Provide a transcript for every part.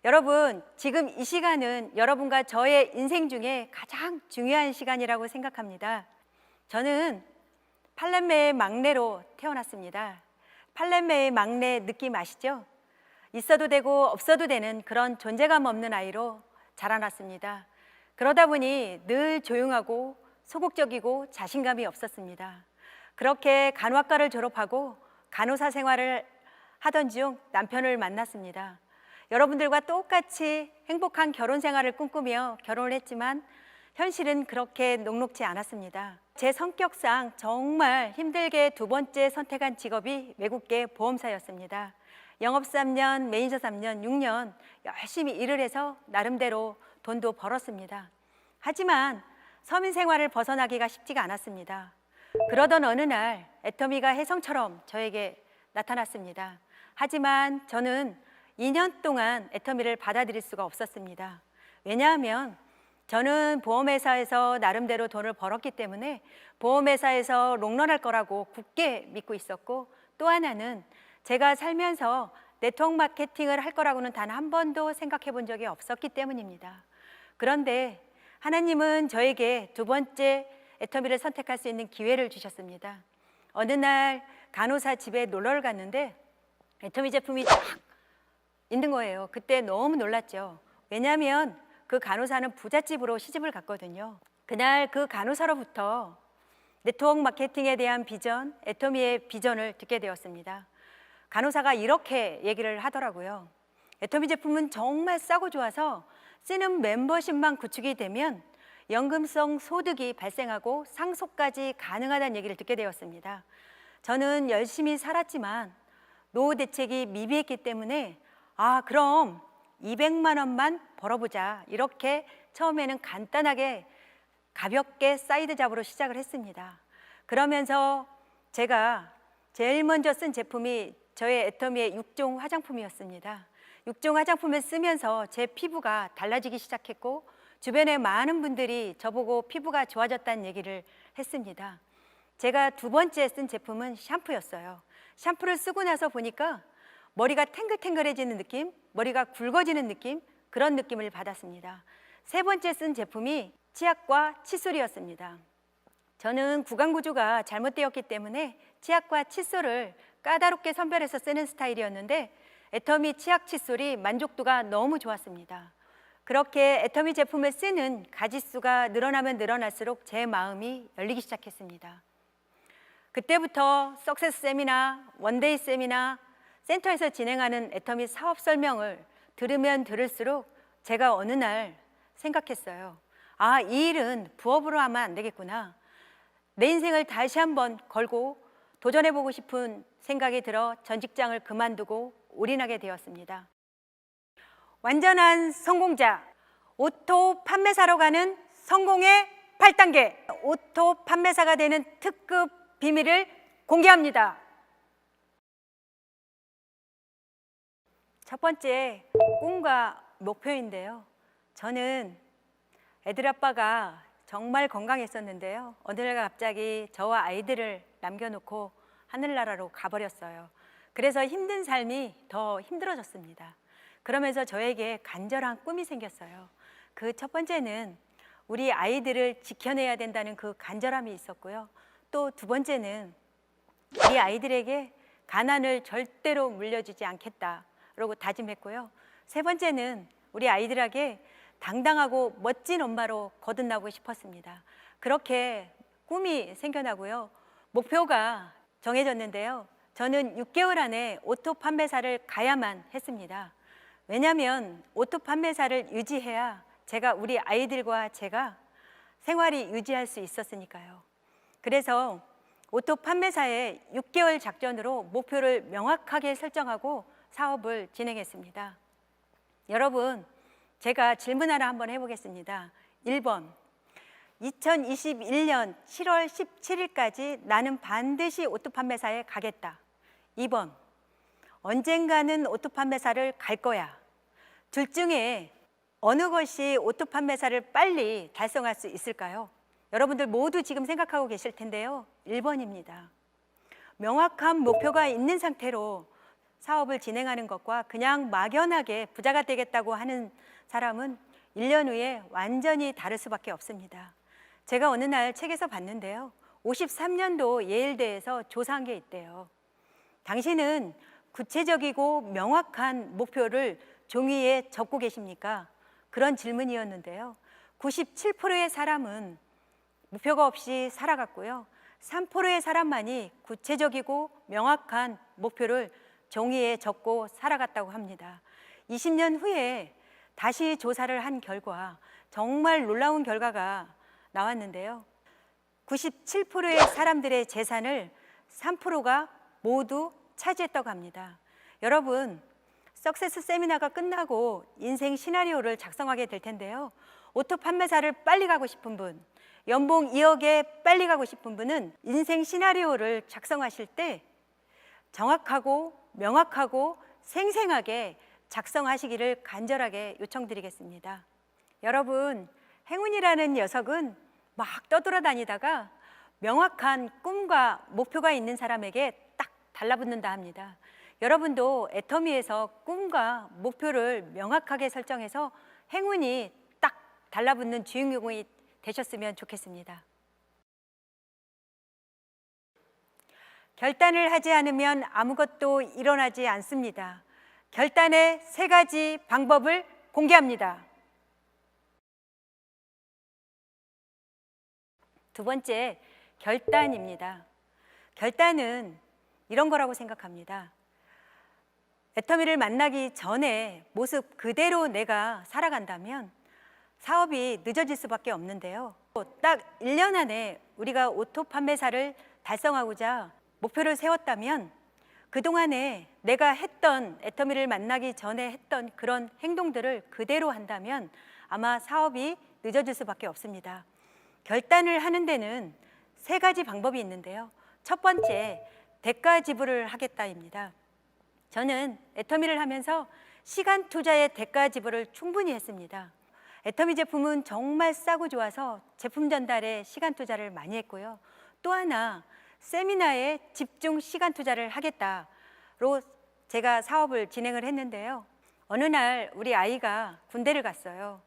여러분, 지금 이 시간은 여러분과 저의 인생 중에 가장 중요한 시간이라고 생각합니다. 저는 팔남매의 막내로 태어났습니다. 팔남매의 막내 느낌 아시죠? 있어도 되고 없어도 되는 그런 존재감 없는 아이로 자라났습니다. 그러다 보니 늘 조용하고 소극적이고 자신감이 없었습니다. 그렇게 간호학과를 졸업하고 간호사 생활을 하던 중 남편을 만났습니다. 여러분들과 똑같이 행복한 결혼 생활을 꿈꾸며 결혼을 했지만 현실은 그렇게 녹록지 않았습니다. 제 성격상 정말 힘들게 두 번째 선택한 직업이 외국계 보험사였습니다. 영업 3년, 매니저 3년, 6년 열심히 일을 해서 나름대로 돈도 벌었습니다. 하지만 서민 생활을 벗어나기가 쉽지가 않았습니다. 그러던 어느 날 애터미가 혜성처럼 저에게 나타났습니다. 하지만 저는 2년 동안 애터미를 받아들일 수가 없었습니다. 왜냐하면 저는 보험회사에서 나름대로 돈을 벌었기 때문에 보험회사에서 롱런할 거라고 굳게 믿고 있었고, 또 하나는 제가 살면서 네트워크 마케팅을 할 거라고는 단 한 번도 생각해 본 적이 없었기 때문입니다. 그런데 하나님은 저에게 두 번째 애터미를 선택할 수 있는 기회를 주셨습니다. 어느 날 간호사 집에 놀러를 갔는데 애터미 제품이 딱 있는 거예요. 그때 너무 놀랐죠. 왜냐하면 그 간호사는 부잣집으로 시집을 갔거든요. 그날 그 간호사로부터 네트워크 마케팅에 대한 비전, 애터미의 비전을 듣게 되었습니다. 간호사가 이렇게 얘기를 하더라고요. 애터미 제품은 정말 싸고 좋아서 쓰는 멤버십만 구축이 되면 연금성 소득이 발생하고 상속까지 가능하다는 얘기를 듣게 되었습니다. 저는 열심히 살았지만 노후 대책이 미비했기 때문에 그럼 200만 원만 벌어보자, 이렇게 처음에는 간단하게 가볍게 사이드 잡으로 시작을 했습니다. 그러면서 제가 제일 먼저 쓴 제품이 저의 애터미의 6종 화장품이었습니다. 6종 화장품을 쓰면서 제 피부가 달라지기 시작했고 주변의 많은 분들이 저보고 피부가 좋아졌다는 얘기를 했습니다. 제가 두 번째 쓴 제품은 샴푸였어요. 샴푸를 쓰고 나서 보니까 머리가 탱글탱글해지는 느낌, 머리가 굵어지는 느낌, 그런 느낌을 받았습니다. 세 번째 쓴 제품이 치약과 칫솔이었습니다. 저는 구강 구조가 잘못되었기 때문에 치약과 칫솔을 까다롭게 선별해서 쓰는 스타일이었는데 애터미 치약 칫솔이 만족도가 너무 좋았습니다. 그렇게 애터미 제품을 쓰는 가지수가 늘어나면 늘어날수록 제 마음이 열리기 시작했습니다. 그때부터 석세스 세미나, 원데이 세미나, 센터에서 진행하는 애터미 사업 설명을 들으면 들을수록 제가 어느 날 생각했어요. 이 일은 부업으로 하면 안 되겠구나. 내 인생을 다시 한번 걸고 도전해보고 싶은 생각이 들어 전 직장을 그만두고 올인하게 되었습니다. 완전한 성공자, 오토 판매사로 가는 성공의 8단계, 오토 판매사가 되는 특급 비밀을 공개합니다. 첫 번째, 꿈과 목표인데요. 저는 애들 아빠가 정말 건강했었는데요. 어느 날 갑자기 저와 아이들을 남겨놓고 하늘나라로 가버렸어요. 그래서 힘든 삶이 더 힘들어졌습니다. 그러면서 저에게 간절한 꿈이 생겼어요. 그 첫 번째는 우리 아이들을 지켜내야 된다는 그 간절함이 있었고요. 또 두 번째는 우리 아이들에게 가난을 절대로 물려주지 않겠다라고 다짐했고요. 세 번째는 우리 아이들에게 당당하고 멋진 엄마로 거듭나고 싶었습니다. 그렇게 꿈이 생겨나고요. 목표가 정해졌는데요. 저는 6개월 안에 오토 판매사를 가야만 했습니다. 왜냐하면 오토 판매사를 유지해야 제가 우리 아이들과 제가 생활이 유지할 수 있었으니까요. 그래서 오토 판매사의 6개월 작전으로 목표를 명확하게 설정하고 사업을 진행했습니다. 여러분, 제가 질문 하나 한번 해보겠습니다. 1번, 2021년 7월 17일까지 나는 반드시 오토 판매사에 가겠다. 2번, 언젠가는 오토 판매사를 갈 거야. 둘 중에 어느 것이 오토 판매사를 빨리 달성할 수 있을까요? 여러분들 모두 지금 생각하고 계실 텐데요. 1번입니다. 명확한 목표가 있는 상태로 사업을 진행하는 것과 그냥 막연하게 부자가 되겠다고 하는 사람은 1년 후에 완전히 다를 수밖에 없습니다. 제가 어느 날 책에서 봤는데요. 53년도 예일대에서 조사한 게 있대요. 당신은 구체적이고 명확한 목표를 종이에 적고 계십니까? 그런 질문이었는데요. 97%의 사람은 목표가 없이 살아갔고요. 3%의 사람만이 구체적이고 명확한 목표를 종이에 적고 살아갔다고 합니다. 20년 후에 다시 조사를 한 결과 정말 놀라운 결과가 나왔는데요. 97%의 사람들의 재산을 3%가 모두 차지했다고 합니다. 여러분, 석세스 세미나가 끝나고 인생 시나리오를 작성하게 될 텐데요. 오토 판매사를 빨리 가고 싶은 분, 연봉 2억에 빨리 가고 싶은 분은 인생 시나리오를 작성하실 때 정확하고 명확하고 생생하게 작성하시기를 간절하게 요청드리겠습니다. 여러분, 행운이라는 녀석은 막 떠돌아다니다가 명확한 꿈과 목표가 있는 사람에게 딱 달라붙는다 합니다. 여러분도 애터미에서 꿈과 목표를 명확하게 설정해서 행운이 딱 달라붙는 주인공이 되셨으면 좋겠습니다. 결단을 하지 않으면 아무것도 일어나지 않습니다. 결단의 3가지 방법을 공개합니다. 두 번째, 결단입니다. 결단은 이런 거라고 생각합니다. 애터미를 만나기 전에 모습 그대로 내가 살아간다면 사업이 늦어질 수밖에 없는데요. 딱 1년 안에 우리가 오토 판매사를 달성하고자 목표를 세웠다면 그동안에 내가 했던, 애터미를 만나기 전에 했던 그런 행동들을 그대로 한다면 아마 사업이 늦어질 수밖에 없습니다. 결단을 하는 데는 3가지 방법이 있는데요. 첫 번째, 대가 지불을 하겠다입니다. 저는 애터미를 하면서 시간 투자의 대가 지불을 충분히 했습니다. 애터미 제품은 정말 싸고 좋아서 제품 전달에 시간 투자를 많이 했고요. 또 하나, 세미나에 집중 시간 투자를 하겠다로 제가 사업을 진행을 했는데요. 어느 날 우리 아이가 군대를 갔어요.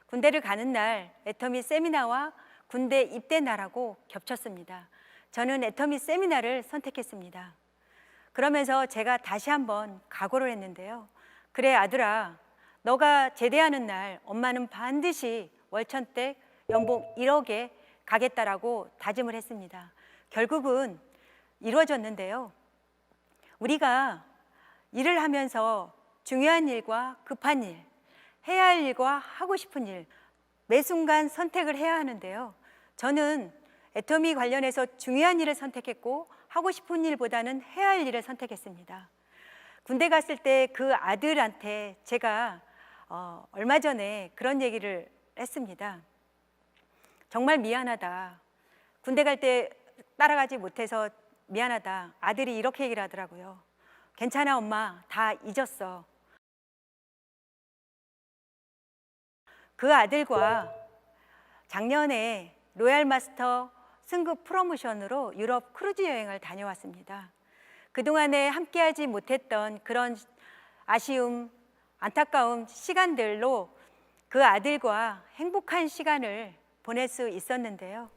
군대를 가는 날 애터미 세미나와 군대 입대 날하고 겹쳤습니다. 저는 애터미 세미나를 선택했습니다. 그러면서 제가 다시 한번 각오를 했는데요. 그래 아들아, 너가 제대하는 날 엄마는 반드시 월천댁 연봉 1억에 가겠다라고 다짐을 했습니다. 결국은 이루어졌는데요. 우리가 일을 하면서 중요한 일과 급한 일, 해야 할 일과 하고 싶은 일, 매 순간 선택을 해야 하는데요. 저는 애터미 관련해서 중요한 일을 선택했고 하고 싶은 일보다는 해야 할 일을 선택했습니다. 군대 갔을 때 그 아들한테 제가 얼마 전에 그런 얘기를 했습니다. 정말 미안하다. 군대 갈 때 따라가지 못해서 미안하다. 아들이 이렇게 얘기를 하더라고요. 괜찮아 엄마, 다 잊었어. 그 아들과 작년에 로얄 마스터 승급 프로모션으로 유럽 크루즈 여행을 다녀왔습니다. 그동안에 함께하지 못했던 그런 아쉬움, 안타까운 시간들로 그 아들과 행복한 시간을 보낼 수 있었는데요.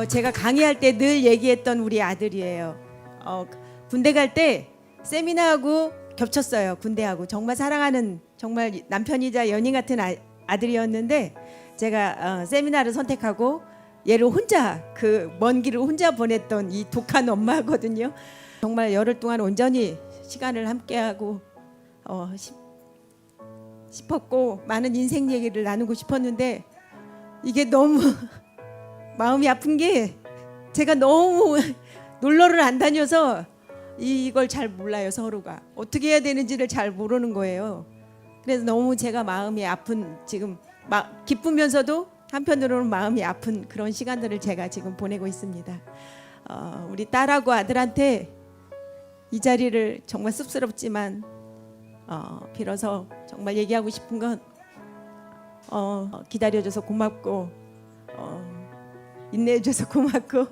제가 강의할 때 늘 얘기했던 우리 아들이에요. 군대 갈 때 세미나하고 겹쳤어요. 군대하고 정말 사랑하는 정말 남편이자 연인 같은 아들이었는데 제가 세미나를 선택하고 얘를 혼자 그 먼 길을 혼자 보냈던 이 독한 엄마거든요. 정말 열흘 동안 온전히 시간을 함께하고 싶었고 많은 인생 얘기를 나누고 싶었는데 이게 너무 마음이 아픈 게 제가 너무 놀러를 안 다녀서 이걸 잘 몰라요. 서로가 어떻게 해야 되는지를 잘 모르는 거예요. 그래서 너무 제가 마음이 아픈, 지금 기쁘면서도 한편으로는 마음이 아픈 그런 시간들을 제가 지금 보내고 있습니다. 우리 딸하고 아들한테 이 자리를 정말 쑥스럽지만 빌어서 정말 얘기하고 싶은 건 기다려줘서 고맙고 인내해줘서 고맙고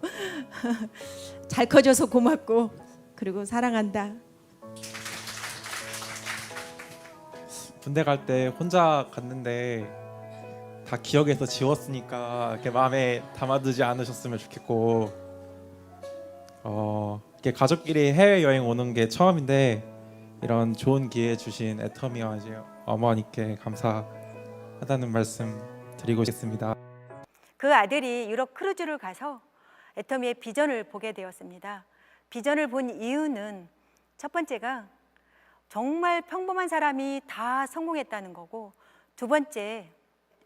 잘 커줘서 고맙고 그리고 사랑한다. 군대 갈 때 혼자 갔는데 다 기억에서 지웠으니까 이렇게 마음에 담아두지 않으셨으면 좋겠고, 이렇게 가족끼리 해외 여행 오는 게 처음인데 이런 좋은 기회 주신 애터미와 이제 어머니께 감사하다는 말씀 드리고 싶습니다. 그 아들이 유럽 크루즈를 가서 애터미의 비전을 보게 되었습니다. 비전을 본 이유는 첫 번째가 정말 평범한 사람이 다 성공했다는 거고, 두 번째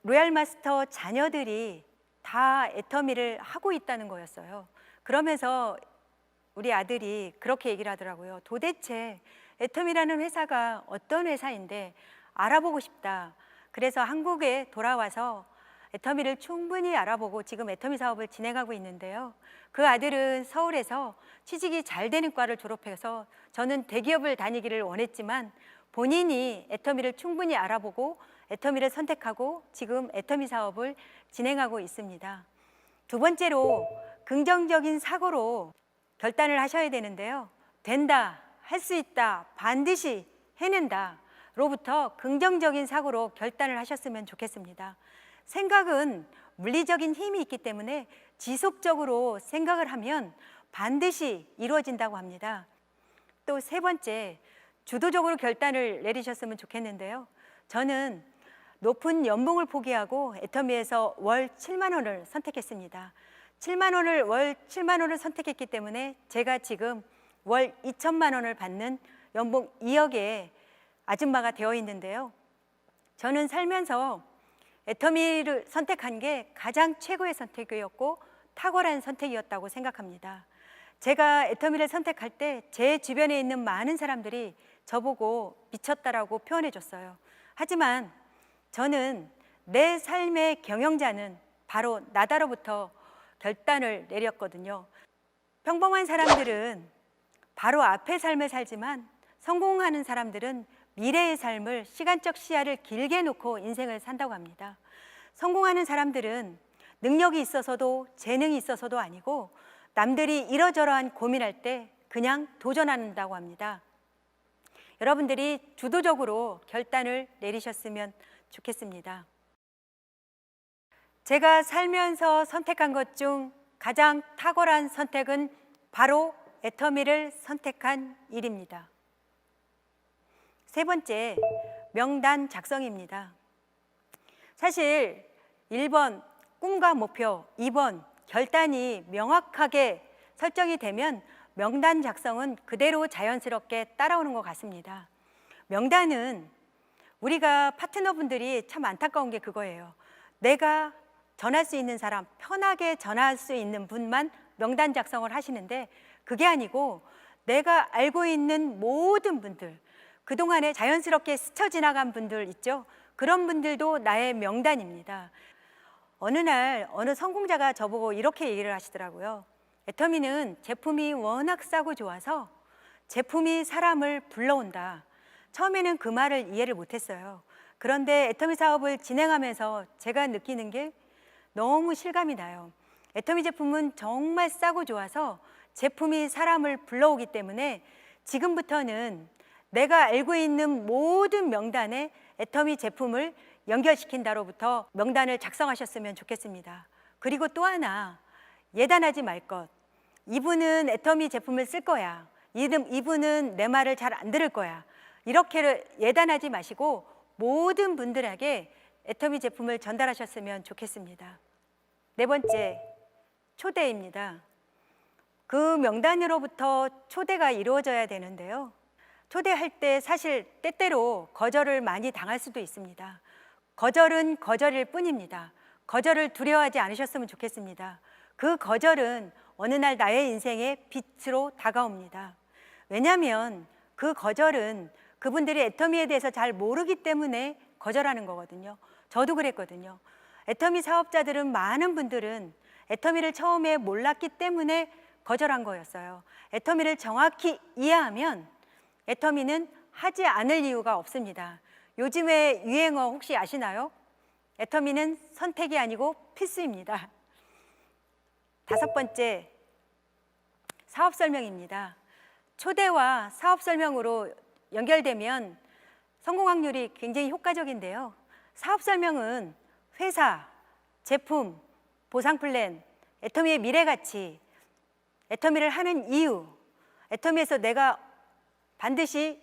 로얄 마스터 자녀들이 다 애터미를 하고 있다는 거였어요. 그러면서 우리 아들이 그렇게 얘기를 하더라고요. 도대체 애터미라는 회사가 어떤 회사인데 알아보고 싶다. 그래서 한국에 돌아와서 애터미를 충분히 알아보고 지금 애터미 사업을 진행하고 있는데요. 그 아들은 서울에서 취직이 잘 되는 과를 졸업해서 저는 대기업을 다니기를 원했지만 본인이 애터미를 충분히 알아보고 애터미를 선택하고 지금 애터미 사업을 진행하고 있습니다. 두 번째로 긍정적인 사고로 결단을 하셔야 되는데요. 된다, 할 수 있다, 반드시 해낸다 로부터 긍정적인 사고로 결단을 하셨으면 좋겠습니다. 생각은 물리적인 힘이 있기 때문에 지속적으로 생각을 하면 반드시 이루어진다고 합니다. 또 세 번째, 주도적으로 결단을 내리셨으면 좋겠는데요. 저는 높은 연봉을 포기하고 애터미에서 월 7만 원을 선택했습니다. 7만 원을 월 7만 원을 선택했기 때문에 제가 지금 월 2천만 원을 받는 연봉 2억의 아줌마가 되어 있는데요. 저는 살면서 애터미를 선택한 게 가장 최고의 선택이었고 탁월한 선택이었다고 생각합니다. 제가 애터미를 선택할 때 제 주변에 있는 많은 사람들이 저보고 미쳤다라고 표현해 줬어요. 하지만 저는 내 삶의 경영자는 바로 나다로부터 결단을 내렸거든요. 평범한 사람들은 바로 앞의 삶을 살지만 성공하는 사람들은 미래의 삶을, 시간적 시야를 길게 놓고 인생을 산다고 합니다. 성공하는 사람들은 능력이 있어서도 재능이 있어서도 아니고 남들이 이러저러한 고민할 때 그냥 도전한다고 합니다. 여러분들이 주도적으로 결단을 내리셨으면 좋겠습니다. 제가 살면서 선택한 것 중 가장 탁월한 선택은 바로 애터미를 선택한 일입니다. 세 번째, 명단 작성입니다. 사실 1번 꿈과 목표, 2번 결단이 명확하게 설정이 되면 명단 작성은 그대로 자연스럽게 따라오는 것 같습니다. 명단은 우리가 파트너분들이 참 안타까운 게 그거예요. 내가 전할 수 있는 사람, 편하게 전할 수 있는 분만 명단 작성을 하시는데 그게 아니고 내가 알고 있는 모든 분들, 그동안에 자연스럽게 스쳐 지나간 분들 있죠? 그런 분들도 나의 명단입니다. 어느 날 어느 성공자가 저보고 이렇게 얘기를 하시더라고요. 애터미는 제품이 워낙 싸고 좋아서 제품이 사람을 불러온다. 처음에는 그 말을 이해를 못했어요. 그런데 애터미 사업을 진행하면서 제가 느끼는 게 너무 실감이 나요. 애터미 제품은 정말 싸고 좋아서 제품이 사람을 불러오기 때문에 지금부터는 내가 알고 있는 모든 명단에 애터미 제품을 연결시킨다로부터 명단을 작성하셨으면 좋겠습니다. 그리고 또 하나, 예단하지 말 것. 이분은 애터미 제품을 쓸 거야. 이분은 내 말을 잘 안 들을 거야. 이렇게 예단하지 마시고 모든 분들에게 애터미 제품을 전달하셨으면 좋겠습니다. 네 번째, 초대입니다. 그 명단으로부터 초대가 이루어져야 되는데요. 초대할 때 사실 때때로 거절을 많이 당할 수도 있습니다. 거절은 거절일 뿐입니다. 거절을 두려워하지 않으셨으면 좋겠습니다. 그 거절은 어느 날 나의 인생에 빛으로 다가옵니다. 왜냐하면 그 거절은 그분들이 애터미에 대해서 잘 모르기 때문에 거절하는 거거든요. 저도 그랬거든요. 애터미 사업자들은 많은 분들은 애터미를 처음에 몰랐기 때문에 거절한 거였어요. 애터미를 정확히 이해하면 애터미는 하지 않을 이유가 없습니다. 요즘의 유행어 혹시 아시나요? 애터미는 선택이 아니고 필수입니다. 5번째, 사업 설명입니다. 초대와 사업 설명으로 연결되면 성공 확률이 굉장히 효과적인데요. 사업 설명은 회사, 제품, 보상 플랜, 애터미의 미래 가치, 애터미를 하는 이유, 애터미에서 내가 반드시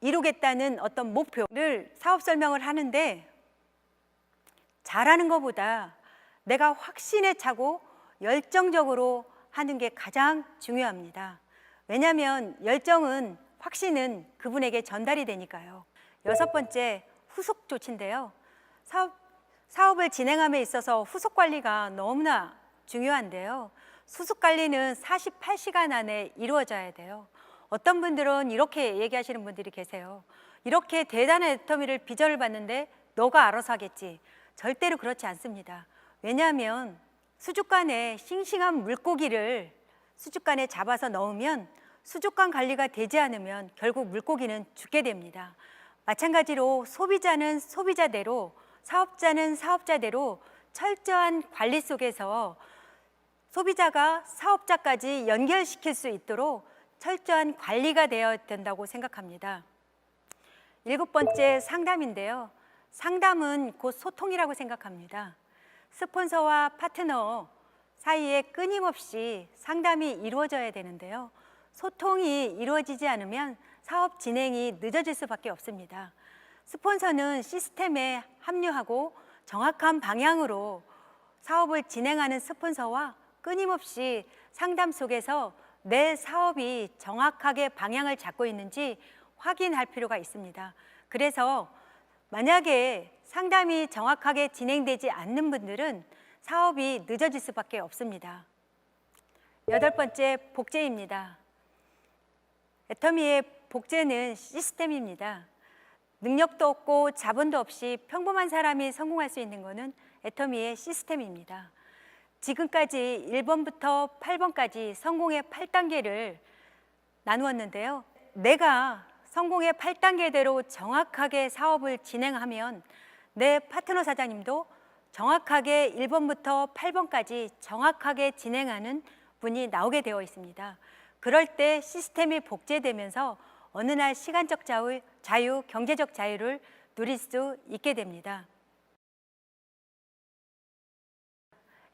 이루겠다는 어떤 목표를 사업 설명을 하는데, 잘하는 것보다 내가 확신에 차고 열정적으로 하는 게 가장 중요합니다. 왜냐하면 열정은, 확신은 그분에게 전달이 되니까요. 6번째, 후속 조치인데요. 사업을 진행함에 있어서 후속 관리가 너무나 중요한데요. 수습 관리는 48시간 안에 이루어져야 돼요. 어떤 분들은 이렇게 얘기하시는 분들이 계세요. 이렇게 대단한 애터미를 비전을 봤는데 너가 알아서 하겠지. 절대로 그렇지 않습니다. 왜냐하면 수족관에 싱싱한 물고기를 수족관에 잡아서 넣으면 수족관 관리가 되지 않으면 결국 물고기는 죽게 됩니다. 마찬가지로 소비자는 소비자대로, 사업자는 사업자대로 철저한 관리 속에서 소비자가 사업자까지 연결시킬 수 있도록 철저한 관리가 되어야 된다고 생각합니다. 7번째, 상담인데요. 상담은 곧 소통이라고 생각합니다. 스폰서와 파트너 사이에 끊임없이 상담이 이루어져야 되는데요. 소통이 이루어지지 않으면 사업 진행이 늦어질 수밖에 없습니다. 스폰서는 시스템에 합류하고 정확한 방향으로 사업을 진행하는 스폰서와 끊임없이 상담 속에서 내 사업이 정확하게 방향을 잡고 있는지 확인할 필요가 있습니다. 그래서 만약에 상담이 정확하게 진행되지 않는 분들은 사업이 늦어질 수밖에 없습니다. 8번째, 복제입니다. 애터미의 복제는 시스템입니다. 능력도 없고 자본도 없이 평범한 사람이 성공할 수 있는 것은 애터미의 시스템입니다. 지금까지 1번부터 8번까지 성공의 8단계를 나누었는데요. 내가 성공의 8단계대로 정확하게 사업을 진행하면 내 파트너 사장님도 정확하게 1번부터 8번까지 정확하게 진행하는 분이 나오게 되어 있습니다. 그럴 때 시스템이 복제되면서 어느 날 시간적 자유, 경제적 자유를 누릴 수 있게 됩니다.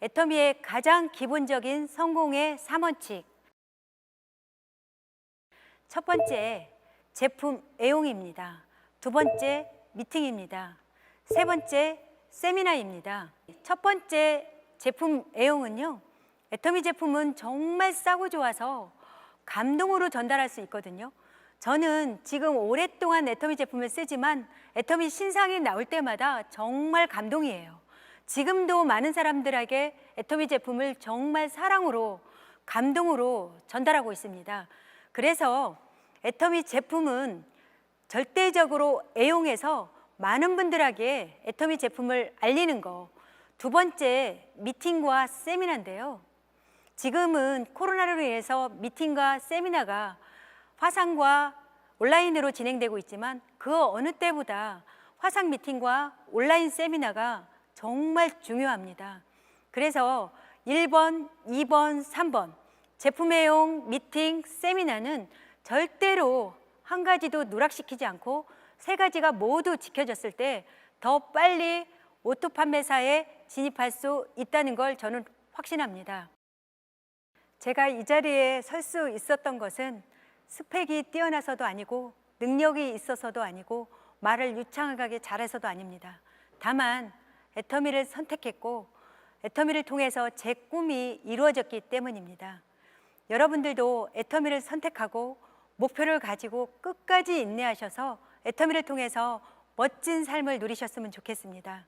애터미의 가장 기본적인 성공의 3원칙. 첫 번째, 제품 애용입니다. 두 번째, 미팅입니다. 세 번째, 세미나입니다. 첫 번째, 제품 애용은요, 애터미 제품은 정말 싸고 좋아서 감동으로 전달할 수 있거든요. 저는 지금 오랫동안 애터미 제품을 쓰지만 애터미 신상이 나올 때마다 정말 감동이에요. 지금도 많은 사람들에게 애터미 제품을 정말 사랑으로, 감동으로 전달하고 있습니다. 그래서 애터미 제품은 절대적으로 애용해서 많은 분들에게 애터미 제품을 알리는 거. 두 번째, 미팅과 세미나인데요. 지금은 코로나로 인해서 미팅과 세미나가 화상과 온라인으로 진행되고 있지만 그 어느 때보다 화상 미팅과 온라인 세미나가 정말 중요합니다. 그래서 1번, 2번, 3번 제품 애용, 미팅, 세미나는 절대로 한 가지도 누락시키지 않고 세 가지가 모두 지켜졌을 때 더 빨리 오토 판매사에 진입할 수 있다는 걸 저는 확신합니다. 제가 이 자리에 설 수 있었던 것은 스펙이 뛰어나서도 아니고 능력이 있어서도 아니고 말을 유창하게 잘해서도 아닙니다. 다만 애터미를 선택했고 애터미를 통해서 제 꿈이 이루어졌기 때문입니다. 여러분들도 애터미를 선택하고 목표를 가지고 끝까지 인내하셔서 애터미를 통해서 멋진 삶을 누리셨으면 좋겠습니다.